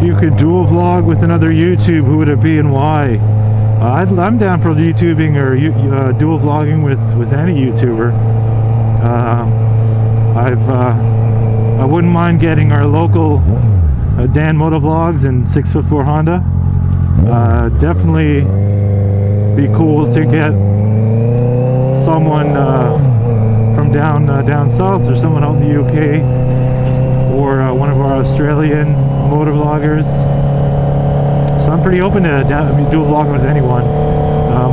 If you could dual vlog with another YouTube, who would it be and why? I'm down for YouTubing or dual vlogging with any YouTuber. I wouldn't mind getting our local Dan Motovlogs and 6'4" Honda. Definitely be cool to get someone from down south, or someone out in the UK, or one of our Australian motovloggers. So I'm pretty open to dual vlogging with anyone.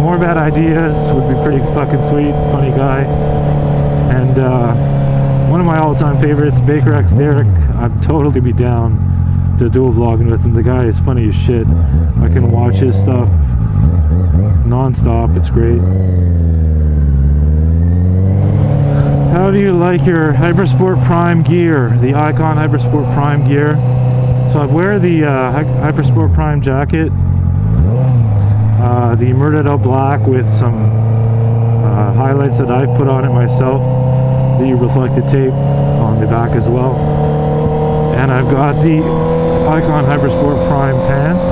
More Bad Ideas would be pretty fucking sweet, funny guy. And one of my all-time favorites, Baker X Derek, I'd totally be down to dual vlogging with him. The guy is funny as shit. I can watch his stuff non-stop. It's great. How do you like your Hypersport Prime gear? The Icon Hypersport Prime gear. So I wear the Hypersport Prime jacket, the Murdered Out Black with some highlights that I put on it myself, the reflective tape on the back as well. And I've got the Icon Hypersport Prime pants,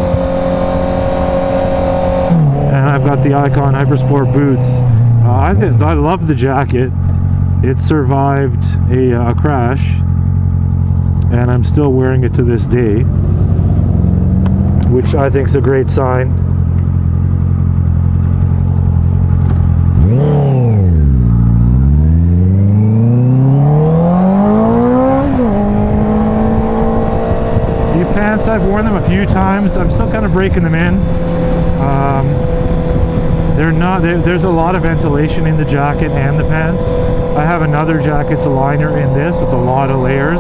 and I've got the Icon Hypersport boots. I love the jacket. It survived a crash, and I'm still wearing it to this day, which I think is a great sign. These pants, I've worn them a few times. I'm still kind of breaking them in. There's a lot of ventilation in the jacket and the pants. I have another jacket's a liner in this with a lot of layers,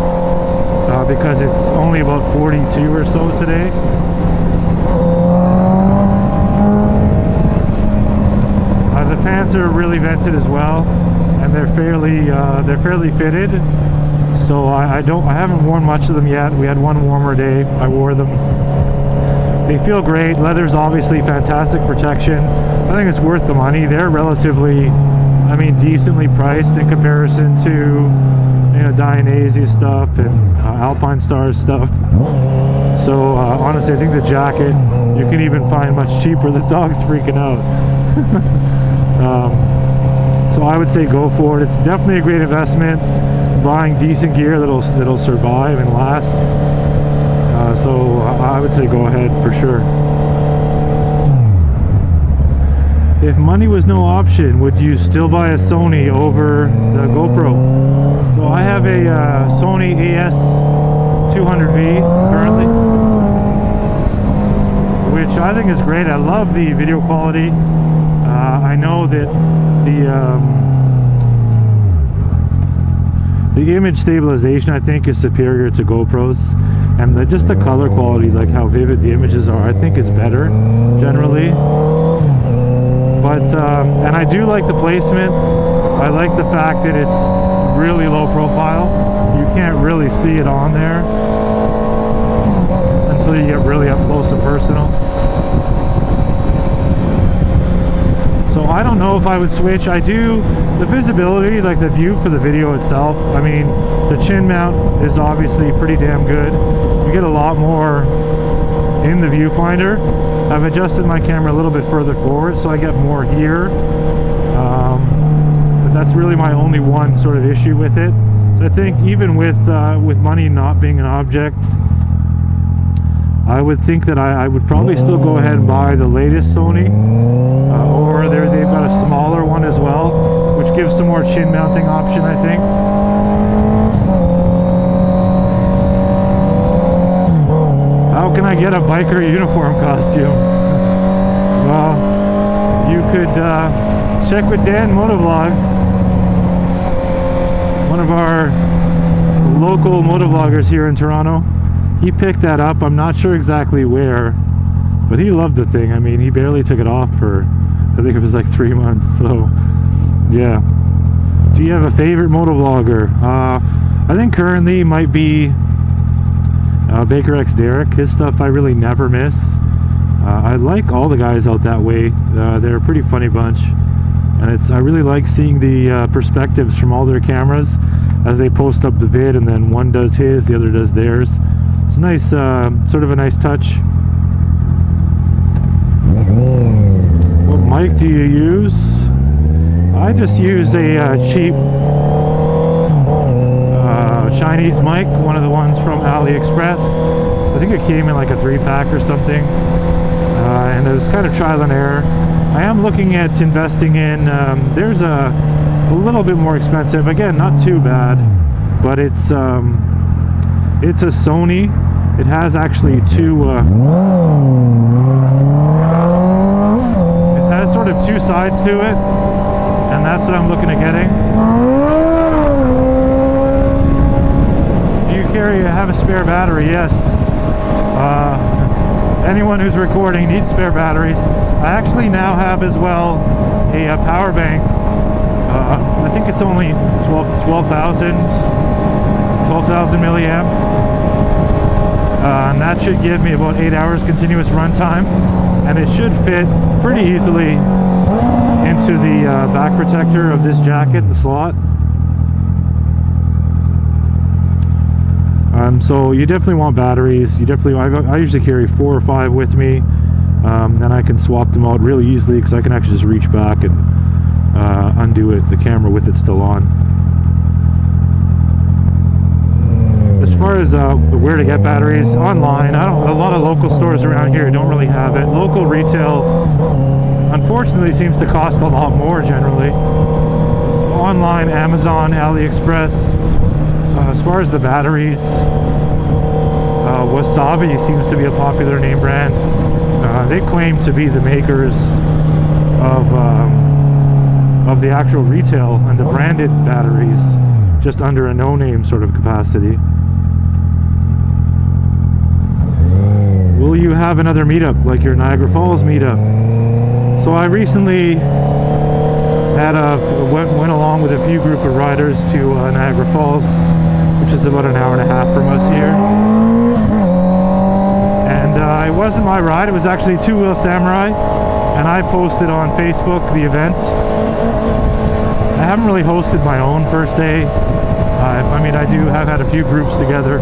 because it's only about 42 or so today. The pants are really vented as well, and they're fairly fitted. So I haven't worn much of them yet. We had one warmer day. I wore them. They feel great. Leather's obviously fantastic protection. I think it's worth the money. They're relatively, I mean, decently priced in comparison to, you know, Dionysia stuff and Alpine Stars stuff. So honestly, I think the jacket you can even find much cheaper. The dog's freaking out. So I would say go for it. It's definitely a great investment. Buying decent gear that'll survive and last. So I would say go ahead for sure. If money was no option, would you still buy a Sony over the GoPro? So I have a Sony AS200V currently, which I think is great. I love the video quality. I know that the image stabilization, I think, is superior to GoPros, and just the color quality, like how vivid the images are, I think is better generally. But and I do like the placement. I like the fact that it's really low profile. You can't really see it on there until you get really up close and personal. So I don't know if I would switch. I do, the visibility, like the view for the video itself, I mean, the chin mount is obviously pretty damn good. You get a lot more in the viewfinder. I've adjusted my camera a little bit further forward so I get more here. But that's really my only one sort of issue with it. So I think even with money not being an object, I would think that I would probably still go ahead and buy the latest Sony, or they've got a smaller one as well, which gives some more chin mounting option, I think. How can I get a biker uniform costume? Well, you could check with Dan Motovlogs, one of our local motovloggers here in Toronto. He picked that up. I'm not sure exactly where, but he loved the thing. I mean, he barely took it off for, I think it was like 3 months. So yeah. Do you have a favorite motovlogger? I think currently might be Baker X Derek. His stuff I really never miss. I like all the guys out that way. They're a pretty funny bunch, and I really like seeing the perspectives from all their cameras as they post up the vid, and then one does his, the other does theirs. It's nice, sort of a nice touch. What mic do you use? I just use a cheap Chinese mic, one of the ones from AliExpress. I think it came in like a 3-pack or something, and it was kind of trial and error. I am looking at investing in, there's a little bit more expensive, again not too bad, but it's a Sony. It has actually two, it has sort of two sides to it, and that's what I'm looking at getting. Do you have a spare battery? Yes. Anyone who's recording needs spare batteries. I actually now have as well a power bank. I think it's only 12,000 milliamp, and that should give me about 8 hours continuous runtime, and it should fit pretty easily into the back protector of this jacket, the slot. So you definitely want batteries. You definitely, I usually carry 4 or 5 with me, and I can swap them out really easily because I can actually just reach back and undo it, the camera with it still on. As far as where to get batteries, online, a lot of local stores around here don't really have it. Local retail, unfortunately, seems to cost a lot more generally. Online, Amazon, AliExpress. As far as the batteries, Wasabi seems to be a popular name brand. They claim to be the makers of the actual retail and the branded batteries, just under a no-name sort of capacity. Will you have another meetup like your Niagara Falls meetup? So I recently went along with a few group of riders to Niagara Falls, which is about an hour and a half from us here. And it wasn't my ride, it was actually Two Wheel Samurai, and I posted on Facebook the event. I haven't really hosted my own per se. I mean, I have had a few groups together,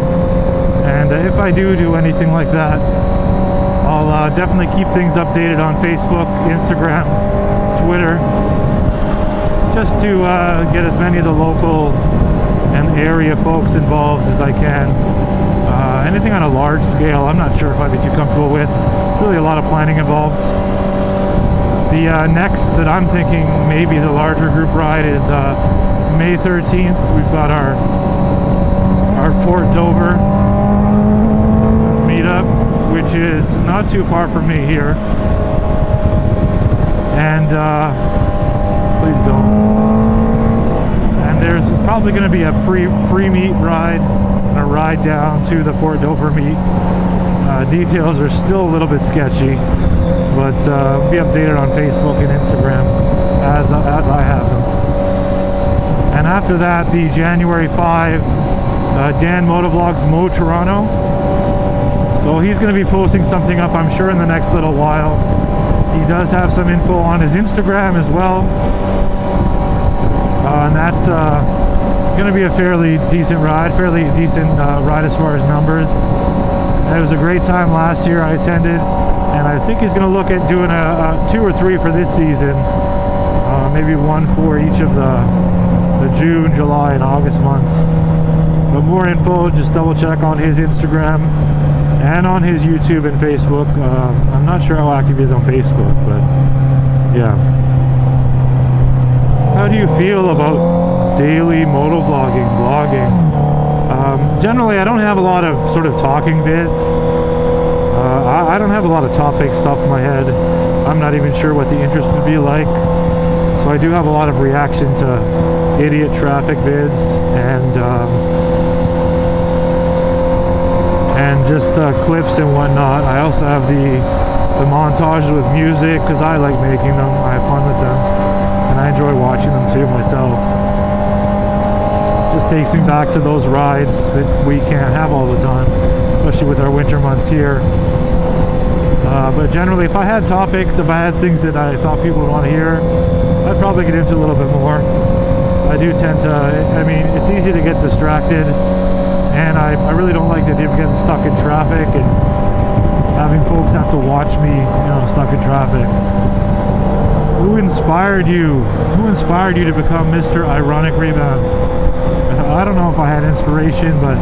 and if I do anything like that, I'll definitely keep things updated on Facebook, Instagram, Twitter, just to get as many of the local and area folks involved as I can. Anything on a large scale, I'm not sure if I'd be too comfortable with. It's really a lot of planning involved. The next that I'm thinking maybe the larger group ride is May 13th. We've got our Port Dover meetup, which is not too far from me here. And please don't. And there's probably going to be a pre-meet ride and a ride down to the Port Dover meet. Details are still a little bit sketchy, but be updated on Facebook and Instagram as I have them. And after that, the January 5 Dan Motovlogs Mo Toronto. So he's going to be posting something up, I'm sure, in the next little while. He does have some info on his Instagram as well, and that's going to be a fairly decent ride as far as numbers. It was a great time last year. I attended, and I think he's going to look at doing a 2 or 3 for this season, maybe 1 for each of the June, July, and August months. But more info, just double check on his Instagram and on his YouTube and Facebook. I'm not sure how active he is on Facebook, but yeah. How do you feel about daily motovlogging, vlogging? Generally, I don't have a lot of sort of talking vids. I don't have a lot of topic stuff in my head. I'm not even sure what the interest would be like. So I do have a lot of reaction to idiot traffic vids and just clips and whatnot. I also have the montages with music because I like making them. I have fun with them, and I enjoy watching them too myself. Just takes me back to those rides that we can't have all the time, especially with our winter months here. But generally, if I had topics, if I had things that I thought people would want to hear, I'd probably get into a little bit more. I do tend to, I mean, it's easy to get distracted and I really don't like the idea of getting stuck in traffic and having folks have to watch me, you know, stuck in traffic. Who inspired you? Who inspired you to become Mr. Ironic Rebound? I don't know if I had inspiration, but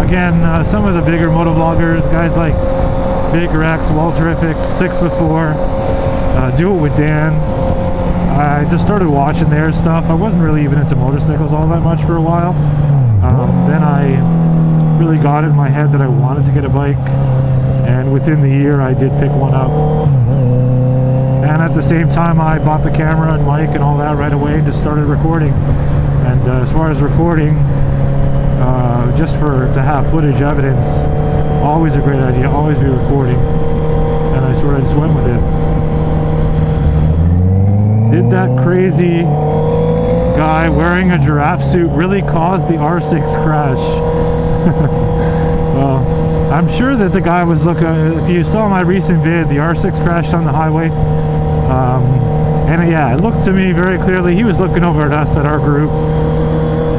again, some of the bigger motovloggers, guys like Big Rex, Walterific, 6'4", Do It With Dan. I just started watching their stuff. I wasn't really even into motorcycles all that much for a while. Then I really got it in my head that I wanted to get a bike, and within the year I did pick one up. And at the same time I bought the camera and mic and all that right away and just started recording. And as far as recording, just to have footage evidence, always a great idea, always be recording. And I sort of just went with it. Did that crazy guy wearing a giraffe suit really cause the R6 crash? Well, I'm sure that the guy was looking, if you saw my recent vid, the R6 crashed on the highway. And yeah, it looked to me very clearly, he was looking over at us, at our group.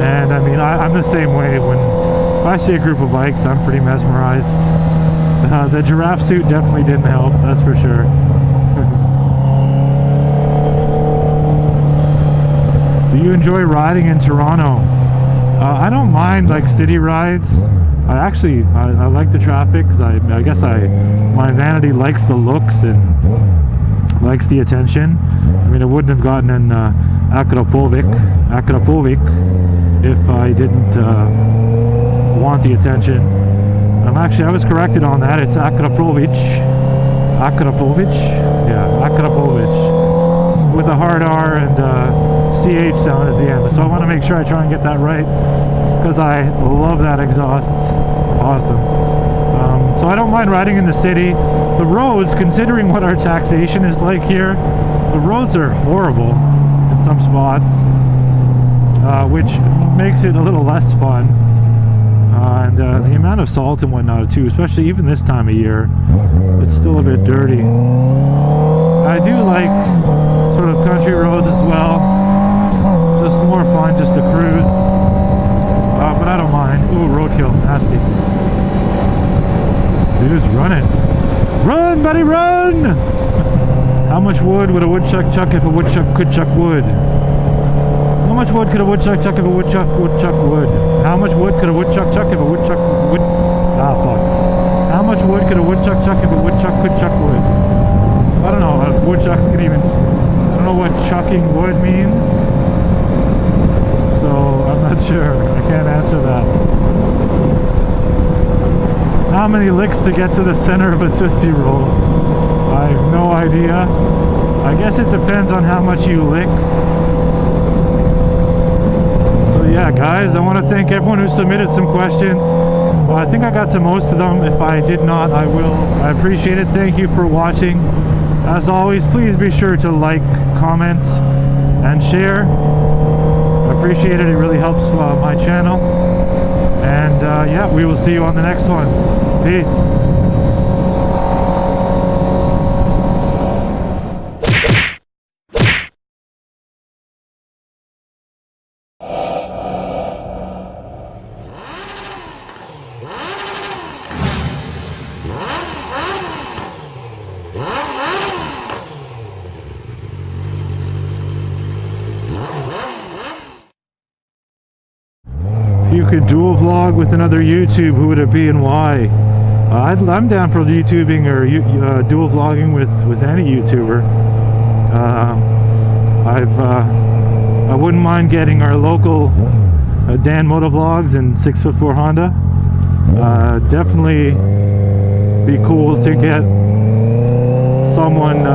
And I mean, I'm the same way. If I see a group of bikes, I'm pretty mesmerized. The giraffe suit definitely didn't help, that's for sure. Do you enjoy riding in Toronto? I don't mind like city rides. I like the traffic because I guess my vanity likes the looks and likes the attention. I mean, I wouldn't have gotten in Akrapovic if I didn't want the attention. Actually, I was corrected on that. It's Akrapovic. Yeah, Akrapovic, with a hard R and CH sound at the end. So I want to make sure I try and get that right, because I love that exhaust. Awesome. So I don't mind riding in the city. The roads, considering what our taxation is like here, the roads are horrible in some spots, which makes it a little less fun. And the amount of salt and whatnot too, especially even this time of year, it's still a bit dirty. I do like sort of country roads as well, just more fun just to cruise, but I don't mind. Ooh, roadkill, nasty. Dude's running. Run, buddy, run! How much wood would a woodchuck chuck if a woodchuck could chuck wood? How much wood could a woodchuck chuck if a woodchuck would? How much wood could a woodchuck chuck if a woodchuck would? Ah, fuck. How much wood could a woodchuck chuck if a woodchuck could chuck wood? I don't know. A woodchuck can even... I don't know what chucking wood means. So, I'm not sure. I can't answer that. How many licks to get to the center of a Tootsie Roll? I have no idea. I guess it depends on how much you lick. Yeah, guys, I want to thank everyone who submitted some questions. I think I got to most of them. If I did not, I will. I appreciate it. Thank you for watching. As always, please be sure to like, comment, and share. I appreciate it. It really helps my channel. And yeah, we will see you on the next one. Peace. If you could dual vlog with another YouTube, who would it be and why? I'm down for YouTubing or dual vlogging with any YouTuber. I wouldn't mind getting our local Dan Motovlogs and 6'4" Honda. Definitely be cool to get someone